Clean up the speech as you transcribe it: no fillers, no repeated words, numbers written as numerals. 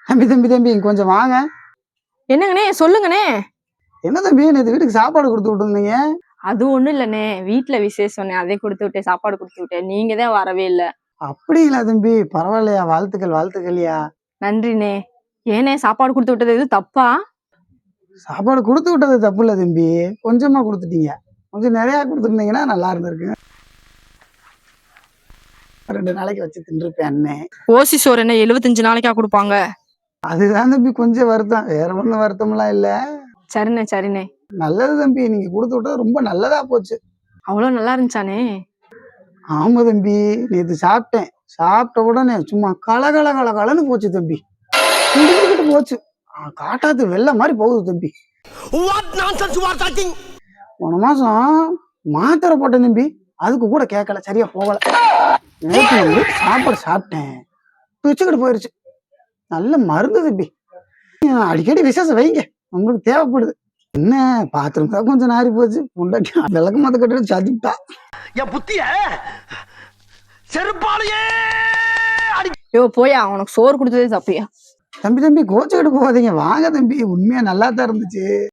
தம்பி இங்க கொஞ்சம் வாங்க. என்னங்கண்ணே சொல்லுங்கண்ணே. என்ன தம்பி நேத்து வீட்டுக்கு சாப்பாடு கொடுத்து விட்டுருந்தீங்க? அது ஒண்ணும் இல்லண்ணே, வீட்டுல விசேஷம்ண்ணே, அதை கொடுத்து விட்டேன், சாப்பாடு கொடுத்து விட்டேன். நீங்க தான் வரவே இல்ல. அப்படிங்களா தம்பி? பரவாயில்லையா, வாழ்த்துக்கள்யா. நன்றிண்ணே. ஏனே சாப்பாடு கொடுத்து விட்டது எதுவும் தப்பா? சாப்பாடு கொடுத்து விட்டது தப்பு இல்ல தம்பி, கொஞ்சமா கொடுத்துட்டீங்க. கொஞ்சம் நிறைய கொடுத்துருந்தீங்கன்னா நல்லா இருந்திருக்கு. 2 நாளைக்கு வச்சு தின்றுப்பேன் அண்ணே. ஓசி சோறு என்ன 75 நாளைக்கா கொடுப்பாங்க? அதுதான் தம்பி கொஞ்சம் வருத்தம், வேற ஒண்ணும் வருத்தம்லாம் இல்ல. சரிண்ணே. நல்லது தம்பி, நீங்க கொடுத்து விட்டது ரொம்ப நல்லதா போச்சு. அவ்வளவு நல்லா இருந்துச்சானே? ஆமா தம்பி, நேத்து சாப்பிட்டேன். சாப்பிட்ட உடனே சும்மா கலகலன்னு போச்சு தம்பி. குடிக்கிட்டு போச்சு. காட்டாத்து வெள்ளை மாதிரி போகுது தம்பி. போன மாசம் மாத்திரை போட்டேன் தம்பி, அதுக்கு கூட கேட்கல, சரியா போகல. நேற்று வந்து சாப்பாடு சாப்பிட்டேன், பிச்சுக்கிட்டு போயிருச்சு. நல்ல மருந்து தம்பி. அடிக்கடி விசேஷம் வைங்க, உங்களுக்கு தேவைப்படுது. என்ன பாத்ரூம் தான் கொஞ்சம் நாரி போச்சு, முண்டாட்டி விளக்கு மத்த கட்டு சதுட்டா என் புத்திய செருப்பாலையே. யோ போயா, உனக்கு சோறு கொடுத்ததே தப்பியா? தம்பி கோச்சுக்கிட்டு போகாதீங்க, வாங்க தம்பி, உண்மையா நல்லா தான் இருந்துச்சு.